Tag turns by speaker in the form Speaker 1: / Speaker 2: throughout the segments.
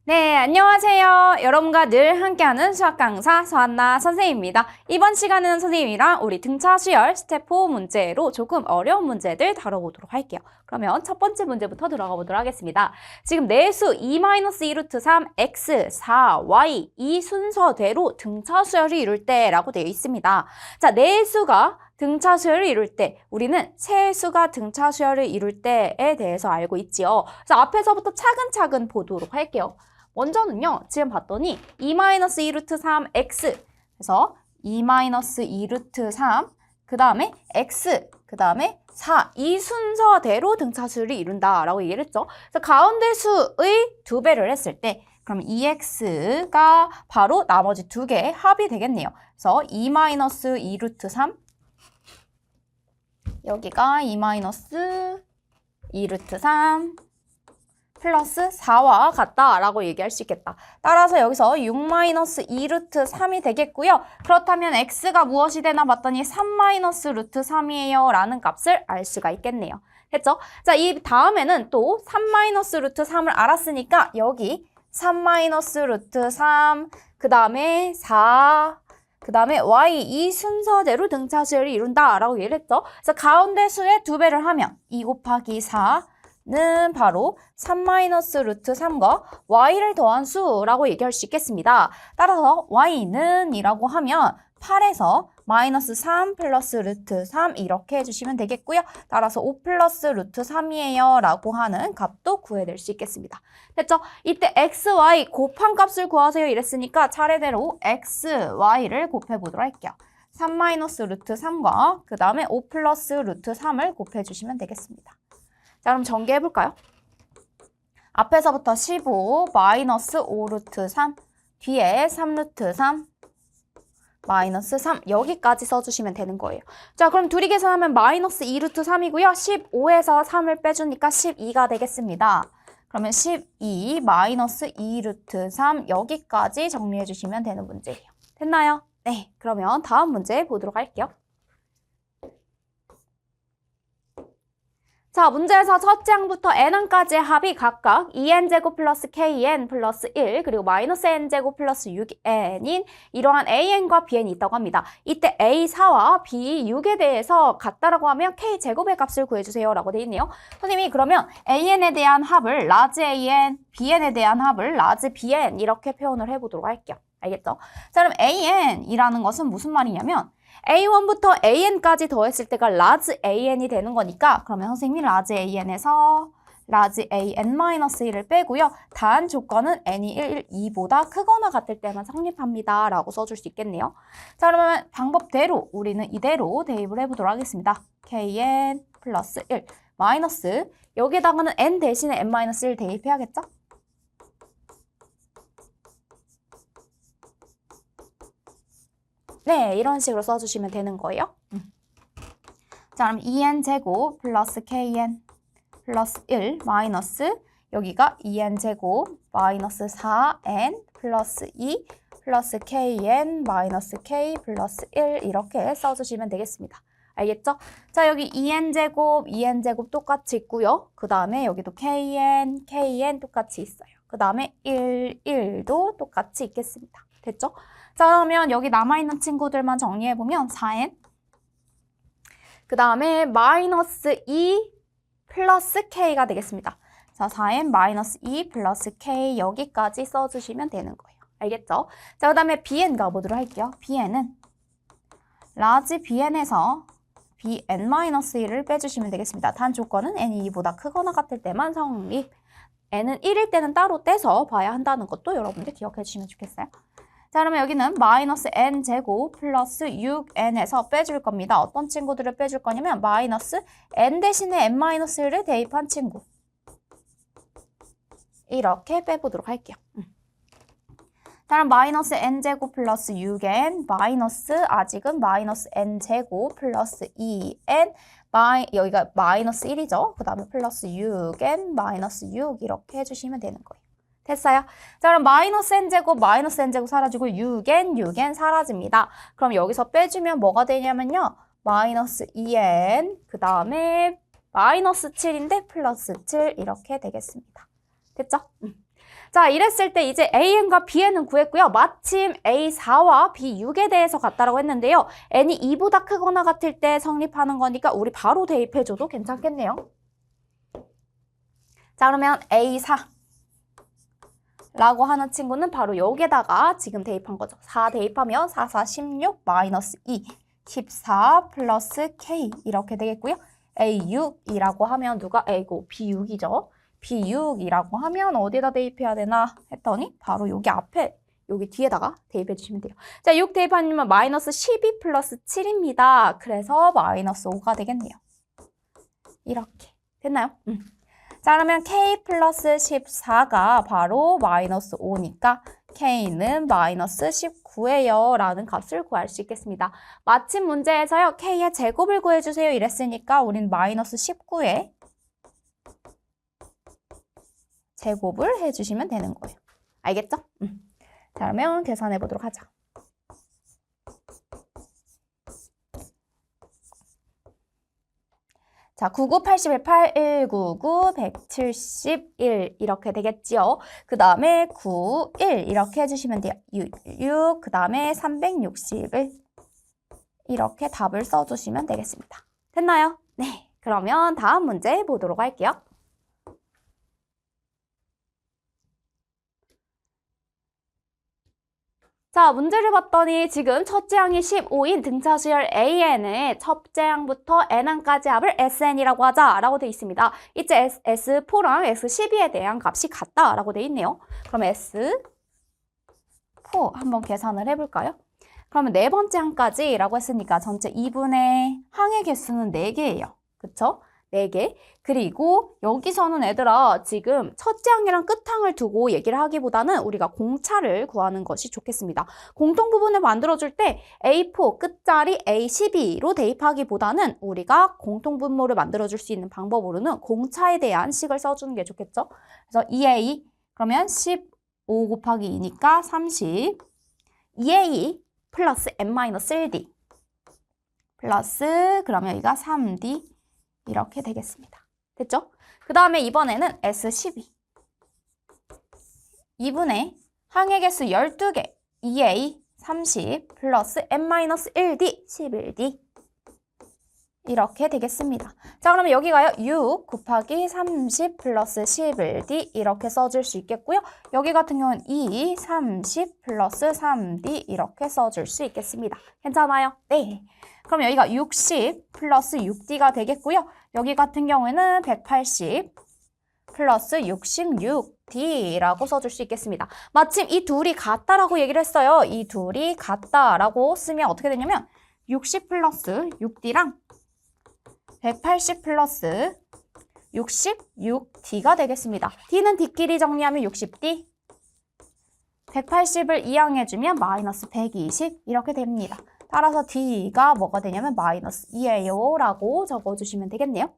Speaker 1: 네, 안녕하세요. 여러분과 늘 함께하는 수학 강사 서한나 선생님입니다. 이번 시간은 선생님이랑 우리 등차 수열 스텝 4 문제로 조금 어려운 문제들 다뤄보도록 할게요. 그러면 첫 번째 문제부터 들어가 보도록 하겠습니다. 지금 내수 2-2 루트 3, x, 4, y 이 순서대로 등차 수열을 이룰 때라고 되어 있습니다. 자, 내수가 등차 수열을 이룰 때 우리는 세수가 등차 수열을 이룰 때에 대해서 알고 있지요. 그래서 앞에서부터 차근차근 보도록 할게요. 먼저는요, 지금 봤더니 2-2 루트 3x 그래서 2-2 루트 3, 그 다음에 x, 그 다음에 4 이 순서대로 등차수를 이룬다라고 얘기를 했죠. 그래서 가운데 수의 2배를 했을 때 그럼 2x가 바로 나머지 2개의 합이 되겠네요. 그래서 2-2 루트 3 여기가 2-2 루트 3 플러스 4와 같다라고 얘기할 수 있겠다. 따라서 여기서 6-2 루트 3이 되겠고요. 그렇다면 x가 무엇이 되나 봤더니 3- 루트 3이에요 라는 값을 알 수가 있겠네요. 됐죠? 자, 이 다음에는 또 3- 루트 3을 알았으니까 여기 3- 루트 3, 그 다음에 4, 그 다음에 y 이 순서대로 등차수열을 이룬다라고 얘기를 했죠. 그래서 가운데 수의 2배를 하면 2 곱하기 4 는 바로 3- 루트 3과 y를 더한 수라고 얘기할 수 있겠습니다. 따라서 y는 이라고 하면 8에서 마이너스 3 플러스 루트 3 이렇게 해주시면 되겠고요. 따라서 5 플러스 루트 3이에요 라고 하는 값도 구해낼 수 있겠습니다. 됐죠? 이때 x, y 곱한 값을 구하세요 이랬으니까 차례대로 x, y를 곱해보도록 할게요. 3- 루트 3과 그 다음에 5 플러스 루트 3을 곱해주시면 되겠습니다. 자, 그럼 전개해볼까요? 앞에서부터 15 마이너스 5 루트 3 뒤에 3 루트 3 마이너스 3 여기까지 써주시면 되는 거예요. 자, 그럼 둘이 계산하면 마이너스 2 루트 3이고요. 15에서 3을 빼주니까 12가 되겠습니다. 그러면 12 마이너스 2 루트 3 여기까지 정리해 주시면 되는 문제예요. 됐나요? 네, 그러면 다음 문제 보도록 할게요. 자, 문제에서 첫째 항부터 n항까지의 합이 각각 2n제곱 플러스 kn 플러스 1 그리고 마이너스 n제곱 플러스 6n인 이러한 an과 bn이 있다고 합니다. 이때 a4와 b6에 대해서 같다라고 하면 k제곱의 값을 구해주세요 라고 되어 있네요. 선생님이 그러면 an에 대한 합을 large an, bn에 대한 합을 large bn 이렇게 표현을 해보도록 할게요. 알겠죠? 자, 그럼 an이라는 것은 무슨 말이냐면 A1부터 AN까지 더했을 때가 large AN이 되는 거니까 그러면 선생님이 large AN에서 large AN-1을 빼고요. 단 조건은 n이 1, 2보다 크거나 같을 때만 성립합니다. 라고 써줄 수 있겠네요. 자, 그러면 방법대로 우리는 이대로 대입을 해보도록 하겠습니다. KN 플러스 1 마이너스 여기에다가는 n 대신에 n-1 대입해야겠죠? 네, 이런 식으로 써주시면 되는 거예요. 자, 그럼 2n제곱 플러스 kn 플러스 1 마이너스 여기가 2n제곱 마이너스 4n 플러스 2 플러스 kn 마이너스 k 플러스 1 이렇게 써주시면 되겠습니다. 알겠죠? 자, 여기 2n제곱 똑같이 있고요. 그 다음에 여기도 kn 똑같이 있어요. 그 다음에 1도 똑같이 있겠습니다. 됐죠? 자, 그러면 여기 남아있는 친구들만 정리해보면 4n 그 다음에 마이너스 2 플러스 k가 되겠습니다. 자, 4n 마이너스 2 플러스 k 여기까지 써주시면 되는 거예요. 알겠죠? 자, 그 다음에 bn 가보도록 할게요. bn은 large bn에서 bn-1을 빼주시면 되겠습니다. 단 조건은 n이 2보다 크거나 같을 때만 성립. n은 1일 때는 따로 떼서 봐야 한다는 것도 여러분들 기억해 주시면 좋겠어요. 자, 그러면 여기는 마이너스 n제곱 플러스 6n에서 빼줄 겁니다. 어떤 친구들을 빼줄 거냐면 마이너스 n 대신에 n-1을 대입한 친구. 이렇게 빼보도록 할게요. 자, 그럼 마이너스 n제곱 플러스 6n 마이너스 아직은 마이너스 n제곱 플러스 2n 여기가 마이너스 1이죠. 그 다음에 플러스 6n 마이너스 6 이렇게 해주시면 되는 거예요. 됐어요? 자, 그럼 마이너스 n제곱 사라지고 6n 사라집니다. 그럼 여기서 빼주면 뭐가 되냐면요. 마이너스 2n 그 다음에 마이너스 7인데 플러스 7 이렇게 되겠습니다. 됐죠? 자, 이랬을 때 이제 AN과 BN은 구했고요. 마침 A4와 B6에 대해서 같다라고 했는데요. N이 2보다 크거나 같을 때 성립하는 거니까 우리 바로 대입해줘도 괜찮겠네요. 자, 그러면 A4 라고 하는 친구는 바로 여기에다가 지금 대입한 거죠. 4 대입하면 4, 4, 16 마이너스 2, 14 플러스 K 이렇게 되겠고요. A6이라고 하면 누가 A고 B6이죠. B6이라고 하면 어디에다 대입해야 되나 했더니 바로 여기 앞에 여기 뒤에다가 대입해 주시면 돼요. 자, 6 대입하면 마이너스 12 플러스 7입니다. 그래서 마이너스 5가 되겠네요. 이렇게 됐나요? 자, 그러면 K 플러스 14가 바로 마이너스 5니까 K는 마이너스 19예요 라는 값을 구할 수 있겠습니다. 마침 문제에서요. K의 제곱을 구해주세요 이랬으니까 우린 마이너스 19에 제곱을 해주시면 되는 거예요. 알겠죠? 자, 그러면 계산해 보도록 하자. 자, 99, 81, 8199, 171 이렇게 되겠지요. 그 다음에 91 이렇게 해주시면 돼요. 66, 그 다음에 361 이렇게 답을 써주시면 되겠습니다. 됐나요? 네, 그러면 다음 문제 보도록 할게요. 자, 문제를 봤더니 지금 첫째 항이 15인 등차수열 AN의 첫째 항부터 N항까지 합을 SN이라고 하자라고 돼 있습니다. 이제 S4랑 S12에 대한 값이 같다라고 돼 있네요. 그럼 S4 한번 계산을 해볼까요? 그러면 네 번째 항까지라고 했으니까 전체 2분의 항의 개수는 4개예요. 그쵸? 4개. 그리고 여기서는 얘들아 지금 첫째 항이랑 끝항을 두고 얘기를 하기보다는 우리가 공차를 구하는 것이 좋겠습니다. 공통부분을 만들어줄 때 A4 끝자리 A12로 대입하기보다는 우리가 공통분모를 만들어줄 수 있는 방법으로는 공차에 대한 식을 써주는 게 좋겠죠. 그래서 2A 그러면 15 곱하기 2니까 30 2A 플러스 n-1D 플러스 그러면 여기가 3D 이렇게 되겠습니다. 됐죠? 그 다음에 이번에는 S12 2분의 항의 개수 12개 2A 30 플러스 n-1D 11D 이렇게 되겠습니다. 자, 그러면 여기가요 6 곱하기 30 플러스 11D 이렇게 써줄 수 있겠고요. 여기 같은 경우는 2 30 플러스 3D 이렇게 써줄 수 있겠습니다. 괜찮아요? 네. 그럼 여기가 60 플러스 6D가 되겠고요. 여기 같은 경우에는 180 플러스 66D라고 써줄 수 있겠습니다. 마침 이 둘이 같다라고 얘기를 했어요. 이 둘이 같다라고 쓰면 어떻게 되냐면 60 플러스 6D랑 180 플러스 66D가 되겠습니다. D는 D끼리 정리하면 60D 180을 이항해주면 마이너스 120 이렇게 됩니다. 따라서 D가 뭐가 되냐면 마이너스 2예요 라고 적어주시면 되겠네요.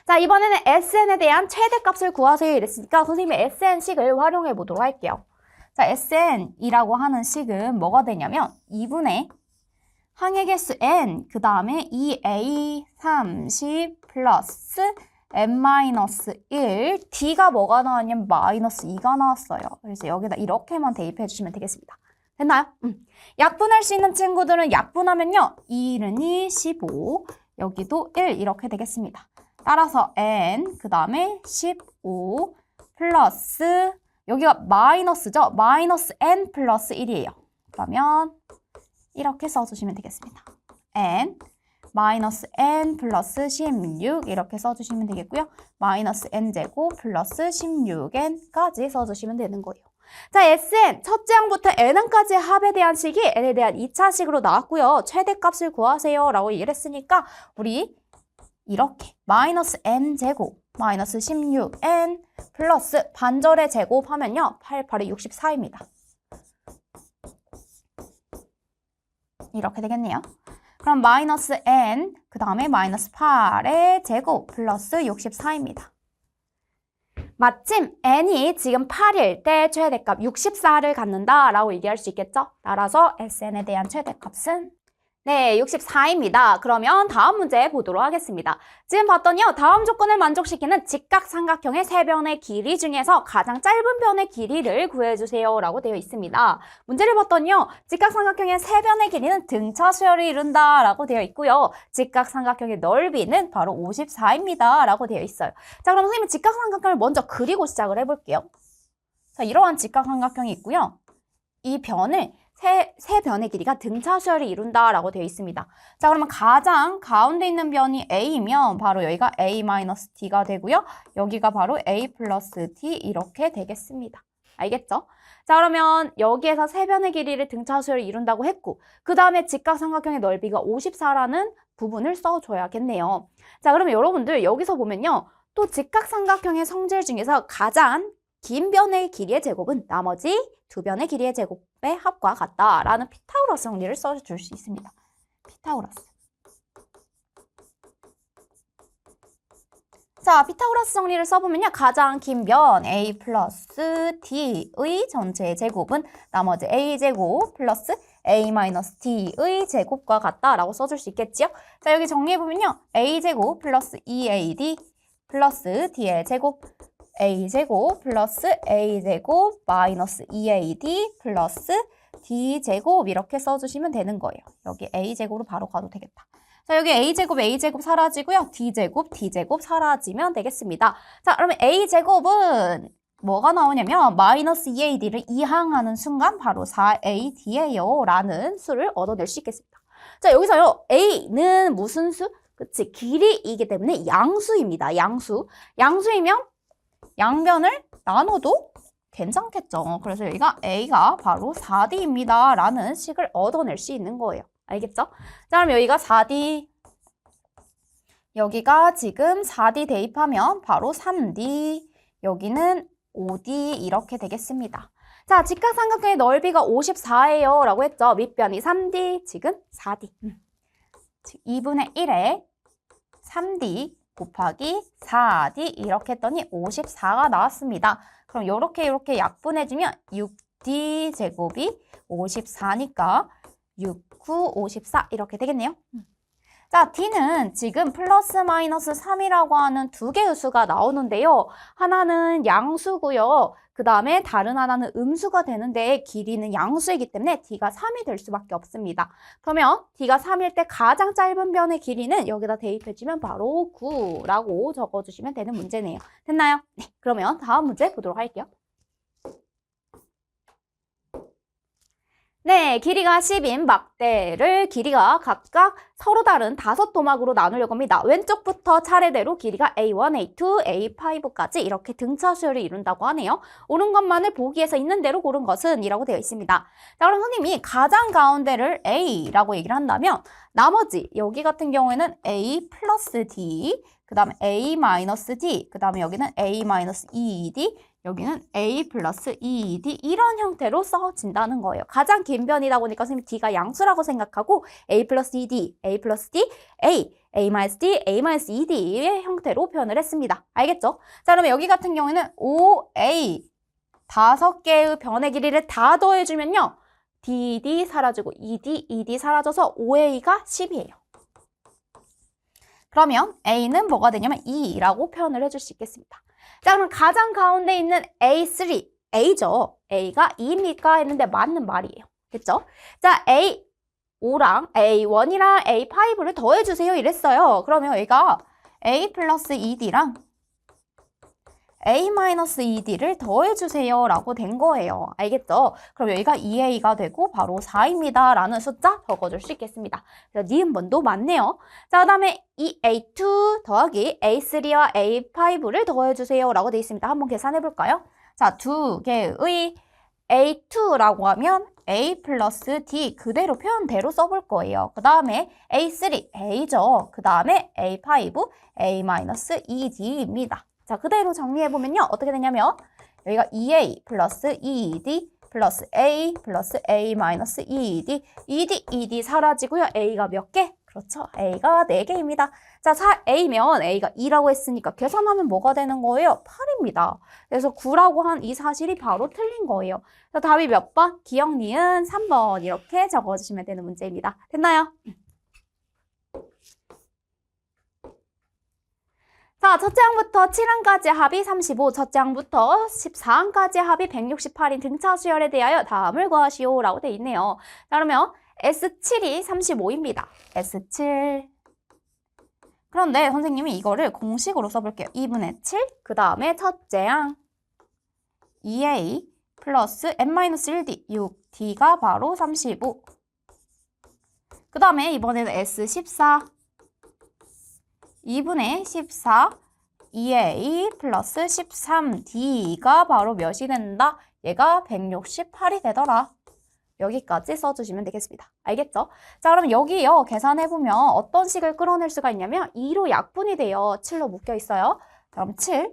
Speaker 1: 자, 이번에는 SN에 대한 최대값을 구하세요 이랬으니까 선생님이 SN식을 활용해 보도록 할게요. 자, SN이라고 하는 식은 뭐가 되냐면 2분의 항의 개수 n 그 다음에 2a 30 플러스 n-1 d가 뭐가 나왔냐면 마이너스 2가 나왔어요. 그래서 여기다 이렇게만 대입해 주시면 되겠습니다. 됐나요? 약분할 수 있는 친구들은 약분하면요 2는 2, 15 여기도 1 이렇게 되겠습니다. 따라서 n 그 다음에 15 플러스 여기가 마이너스죠? 마이너스 n 플러스 1이에요. 그러면 이렇게 써주시면 되겠습니다. n 마이너스 n 플러스 16 이렇게 써주시면 되겠고요. 마이너스 n제곱 플러스 16n까지 써주시면 되는 거예요. 자, SN 첫째 항부터 n항까지의 합에 대한 식이 n에 대한 2차식으로 나왔고요. 최대값을 구하세요 라고 얘기를 했으니까 우리 이렇게 마이너스 n제곱 마이너스 16n 플러스 반절의 제곱 하면요 88이 64입니다. 이렇게 되겠네요. 그럼 마이너스 n 그 다음에 마이너스 8의 제곱 플러스 64입니다. 마침 n이 지금 8일 때 최대값 64를 갖는다 라고 얘기할 수 있겠죠? 따라서 SN에 대한 최대값은 네, 64입니다. 그러면 다음 문제 보도록 하겠습니다. 지금 봤더니요, 다음 조건을 만족시키는 직각삼각형의 세 변의 길이 중에서 가장 짧은 변의 길이를 구해주세요 라고 되어 있습니다. 문제를 봤더니요, 직각삼각형의 세 변의 길이는 등차 수열을 이룬다 라고 되어 있고요. 직각삼각형의 넓이는 바로 54입니다 라고 되어 있어요. 자, 그럼 선생님은 직각삼각형을 먼저 그리고 시작을 해볼게요. 자, 이러한 직각삼각형이 있고요. 이 변을 세 변의 길이가 등차 수열을 이룬다라고 되어 있습니다. 자, 그러면 가장 가운데 있는 변이 A면 바로 여기가 A-D가 되고요. 여기가 바로 A 플러스 D 이렇게 되겠습니다. 알겠죠? 자, 그러면 여기에서 세 변의 길이를 등차 수열을 이룬다고 했고 그 다음에 직각삼각형의 넓이가 54라는 부분을 써줘야겠네요. 자, 그러면 여러분들 여기서 보면요. 또 직각삼각형의 성질 중에서 가장 긴 변의 길이의 제곱은 나머지 두 변의 길이의 제곱의 합과 같다라는 피타고라스 정리를 써줄 수 있습니다. 피타고라스. 자, 피타고라스 정리를 써보면요. 가장 긴 변 A 플러스 T의 전체 제곱은 나머지 A제곱 플러스 A 마이너스 T의 제곱과 같다라고 써줄 수 있겠지요. 자, 여기 정리해보면요. A제곱 플러스 2AD 플러스 D의 제곱 A제곱 플러스 A제곱 마이너스 2AD 플러스 D제곱 이렇게 써주시면 되는 거예요. 여기 A제곱으로 바로 가도 되겠다. 자, 여기 A제곱 사라지고요. D제곱 사라지면 되겠습니다. 자, 그러면 A제곱은 뭐가 나오냐면 마이너스 2AD를 이항하는 순간 바로 4AD예요 라는 수를 얻어낼 수 있겠습니다. 자, 여기서요. A는 무슨 수? 그치, 길이이기 때문에 양수입니다. 양수이면 양변을 나눠도 괜찮겠죠. 그래서 여기가 A가 바로 4D입니다. 라는 식을 얻어낼 수 있는 거예요. 알겠죠? 자, 그럼 여기가 4D, 여기가 지금 4D 대입하면 바로 3D, 여기는 5D 이렇게 되겠습니다. 자, 직각삼각형의 넓이가 54예요. 라고 했죠. 밑변이 3D, 지금 4D. 2분의 1에 3D 곱하기 4D 이렇게 했더니 54가 나왔습니다. 그럼 이렇게 약분해주면 6D 제곱이 54니까 6, 9, 54 이렇게 되겠네요. 자, D는 지금 플러스 마이너스 3이라고 하는 두 개의 수가 나오는데요. 하나는 양수고요. 그 다음에 다른 하나는 음수가 되는데 길이는 양수이기 때문에 D가 3이 될 수밖에 없습니다. 그러면 D가 3일 때 가장 짧은 변의 길이는 여기다 대입해주면 바로 9라고 적어주시면 되는 문제네요. 됐나요? 네, 그러면 다음 문제 보도록 할게요. 네, 길이가 10인 막대를 길이가 각각 서로 다른 5토막으로 나누려고 합니다. 왼쪽부터 차례대로 길이가 A1, A2, A5까지 이렇게 등차 수열을 이룬다고 하네요. 옳은 것만을 보기에서 있는 대로 고른 것은 이라고 되어 있습니다. 자, 그럼 선생님이 가장 가운데를 A라고 얘기를 한다면 나머지 여기 같은 경우에는 A 플러스 D, 그 다음에 A 마이너스 D, 그 다음에 여기는 A 마이너스 2D, 여기는 A 플러스 2D 이런 형태로 써진다는 거예요. 가장 긴 변이다 보니까 선생님 D가 양수라고 생각하고 A 플러스 2D, A 플러스 D, A 마이너스 D, A 마이너스 2D의 형태로 표현을 했습니다. 알겠죠? 자, 그러면 여기 같은 경우에는 OA 5개의 변의 길이를 다 더해주면요. DD 사라지고 ED 사라져서 OA가 10이에요. 그러면 A는 뭐가 되냐면 2라고 표현을 해줄 수 있겠습니다. 자, 그럼 가장 가운데 있는 A3, A죠. A가 2입니까? 했는데 맞는 말이에요. 됐죠? 자, A5랑 A1이랑 A5를 더해주세요. 이랬어요. 그러면 여기가 A 플러스 2D랑 A-2D를 더해주세요 라고 된 거예요. 알겠죠? 그럼 여기가 2A가 되고 바로 4입니다 라는 숫자 적어줄 수 있겠습니다. 그래서 니은번도 맞네요. 자, 그 다음에 이 A2 더하기 A3와 A5를 더해주세요 라고 되어 있습니다. 한번 계산해 볼까요? 자, 두 개의 A2라고 하면 A 플러스 D 그대로 표현대로 써볼 거예요. 그 다음에 A3, A죠. 그 다음에 A5, A-2D입니다. 자, 그대로 정리해보면요. 어떻게 되냐면 여기가 2A 플러스 2D 플러스 A 플러스 A 마이너스 2D 2D 사라지고요. A가 몇 개? 그렇죠. A가 4개입니다. 자, A면 A가 2라고 했으니까 계산하면 뭐가 되는 거예요? 8입니다. 그래서 9라고 한 이 사실이 바로 틀린 거예요. 자, 답이 몇 번? 기억, 니은 3번 이렇게 적어주시면 되는 문제입니다. 됐나요? 자, 첫째 항부터 7항까지 합이 35, 첫째 항부터 14항까지 합이 168인 등차 수열에 대하여 다음을 구하시오 라고 돼 있네요. 자, 그러면 S7이 35입니다. S7. 그런데 선생님이 이거를 공식으로 써볼게요. 2분의 7, 그 다음에 첫째 항 2A 플러스 n-1D, 6D가 바로 35. 그 다음에 이번에는 S14. 2분의 14, 2A 플러스 13D가 바로 몇이 된다? 얘가 168이 되더라. 여기까지 써주시면 되겠습니다. 알겠죠? 자, 그럼 여기요. 계산해보면 어떤 식을 끌어낼 수가 있냐면 2로 약분이 돼요. 7로 묶여 있어요. 그럼 7,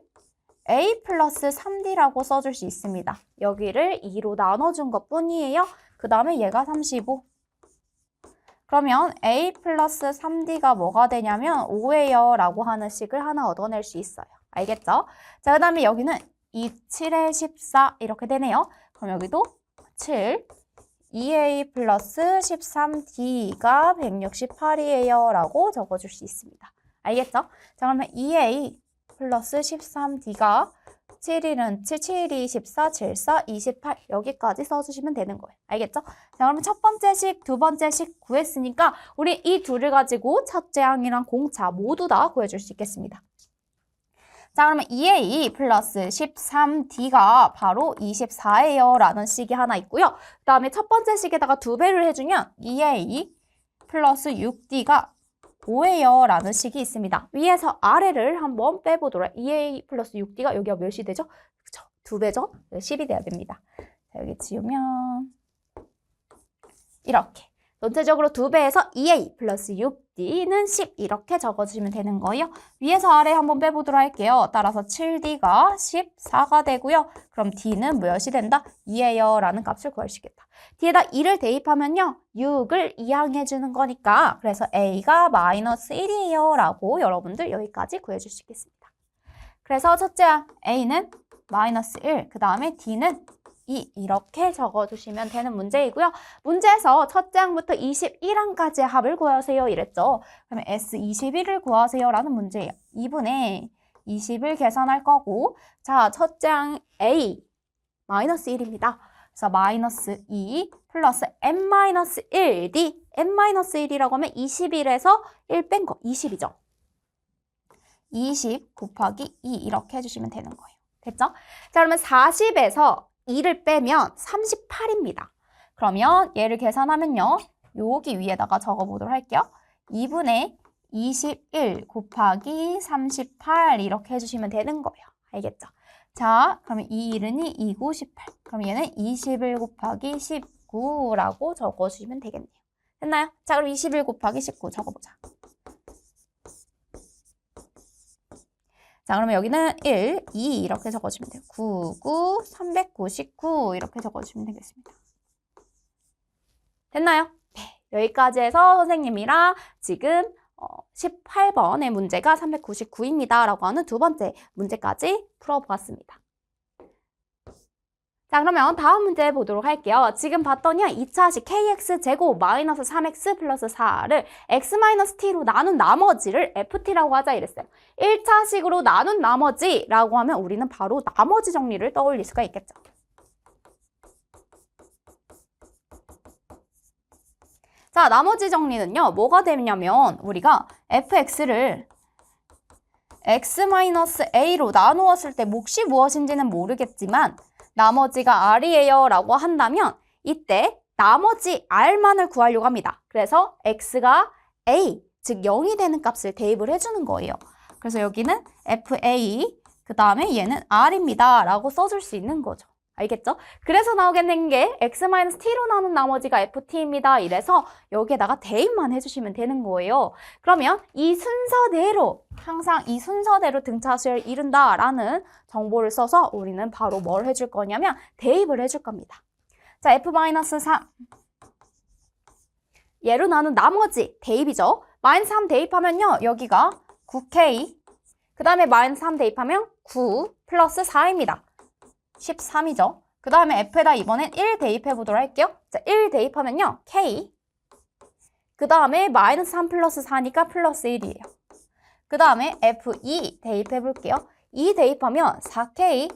Speaker 1: A 플러스 3D라고 써줄 수 있습니다. 여기를 2로 나눠준 것 뿐이에요. 그 다음에 얘가 35. 그러면 A 플러스 3D가 뭐가 되냐면 5예요 라고 하는 식을 하나 얻어낼 수 있어요. 알겠죠? 자, 그 다음에 여기는 2, 7에 14 이렇게 되네요. 그럼 여기도 7, 2A 플러스 13D가 168이에요 라고 적어줄 수 있습니다. 알겠죠? 자, 그러면 2A 플러스 13D가 7일은 7, 7이 14, 7, 4, 28 여기까지 써주시면 되는 거예요. 알겠죠? 자, 그러면 첫 번째 식, 두 번째 식 구했으니까 우리 이 둘을 가지고 첫째 항이랑 공차 모두 다 구해줄 수 있겠습니다. 자, 그러면 2A 플러스 13D가 바로 24예요 라는 식이 하나 있고요. 그 다음에 첫 번째 식에다가 2배를 해주면 2A 플러스 6D가 5예요 라는 식이 있습니다. 위에서 아래를 한번 빼보도록 2A 플러스 6D가 여기가 몇이 되죠? 그쵸? 2배죠? 10이 돼야 됩니다. 자, 여기 지우면 이렇게 전체적으로 2배에서 2A 플러스 6D는 10 이렇게 적어주시면 되는 거예요. 위에서 아래 한번 빼보도록 할게요. 따라서 7D가 14가 되고요. 그럼 D는 몇이 된다? 2예요 라는 값을 구할 수 있겠다. 뒤에다 2를 대입하면요. 6을 이항해주는 거니까 그래서 A가 마이너스 1이에요 라고 여러분들 여기까지 구해줄 수 있겠습니다. 그래서 첫째 항 A는 마이너스 1, 그 다음에 D는 2 이렇게 적어주시면 되는 문제이고요. 문제에서 첫째 항부터 21항까지의 합을 구하세요 이랬죠. 그러면 S21을 구하세요 라는 문제예요. 2분의 20을 계산할 거고 자, 첫째 항 A 마이너스 1입니다. 그래서 마이너스 2 플러스 n-1D n-1이라고 하면 21에서 1 뺀 거 20이죠. 20 곱하기 2 이렇게 해주시면 되는 거예요. 됐죠? 자, 그러면 40에서 2를 빼면 38입니다. 그러면 얘를 계산하면요. 여기 위에다가 적어보도록 할게요. 2분의 21 곱하기 38 이렇게 해주시면 되는 거예요. 알겠죠? 자, 그러면 이 1은 2고 18. 그럼 얘는 21 곱하기 19라고 적어주시면 되겠네요. 됐나요? 자, 그럼 21 곱하기 19 적어보자. 자, 그러면 여기는 1, 2 이렇게 적어주면 돼요. 99, 399 이렇게 적어주시면 되겠습니다. 됐나요? 네, 여기까지 해서 선생님이랑 지금 18번의 문제가 399입니다. 라고 하는 두 번째 문제까지 풀어보았습니다. 자, 그러면 다음 문제 보도록 할게요. 지금 봤더니 2차식 kx제곱 마이너스 3x 플러스 4를 x-t로 나눈 나머지를 ft라고 하자 이랬어요. 1차식으로 나눈 나머지라고 하면 우리는 바로 나머지 정리를 떠올릴 수가 있겠죠. 자, 나머지 정리는요. 뭐가 되냐면 우리가 fx를 x-a로 나누었을 때 몫이 무엇인지는 모르겠지만 나머지가 r이에요 라고 한다면 이때 나머지 r만을 구하려고 합니다. 그래서 x가 a, 즉 0이 되는 값을 대입을 해주는 거예요. 그래서 여기는 fa, 그 다음에 얘는 r입니다 라고 써줄 수 있는 거죠. 알겠죠? 그래서 나오겠는 게 x-t로 나눈 나머지가 ft입니다. 이래서 여기에다가 대입만 해주시면 되는 거예요. 그러면 이 순서대로 항상 이 순서대로 등차수열을 이룬다라는 정보를 써서 우리는 바로 뭘 해줄 거냐면 대입을 해줄 겁니다. 자, f-3 얘로 나눈 나머지 대입이죠. 마이너스 3 대입하면요. 여기가 9K. 그 다음에 마이너스 3 대입하면 9 플러스 4입니다. 13이죠. 그 다음에 F에다 이번엔 1 대입해 보도록 할게요. 자, 1 대입하면요. K. 그 다음에 마이너스 3 플러스 4니까 플러스 1이에요. 그 다음에 F2 대입해 볼게요. 2 대입하면 4K.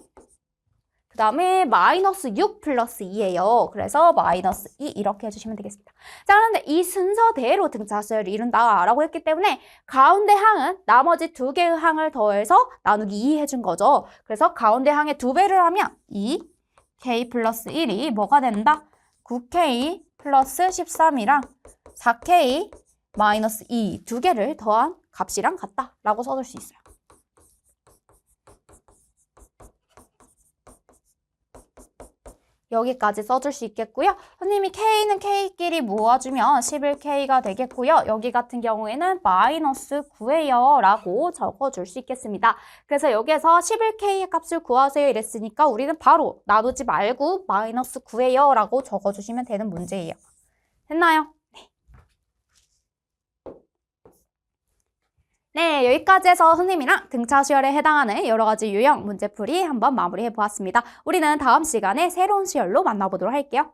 Speaker 1: 그 다음에 마이너스 6 플러스 2예요. 그래서 마이너스 2 이렇게 해주시면 되겠습니다. 자, 그런데 이 순서대로 등차수열을 이룬다라고 했기 때문에 가운데 항은 나머지 두 개의 항을 더해서 나누기 2 해준 거죠. 그래서 가운데 항의 2배를 하면 2K 플러스 1이 뭐가 된다? 9K 플러스 13이랑 4K 마이너스 2 두 개를 더한 값이랑 같다라고 써줄 수 있어요. 여기까지 써줄 수 있겠고요. 선생님이 K는 K끼리 모아주면 11K가 되겠고요. 여기 같은 경우에는 마이너스 9예요 라고 적어줄 수 있겠습니다. 그래서 여기에서 11K의 값을 구하세요 이랬으니까 우리는 바로 나누지 말고 마이너스 9예요 라고 적어주시면 되는 문제예요. 됐나요? 네, 여기까지 해서 선생님이랑 등차수열에 해당하는 여러 가지 유형 문제풀이 한번 마무리해 보았습니다. 우리는 다음 시간에 새로운 수열로 만나보도록 할게요.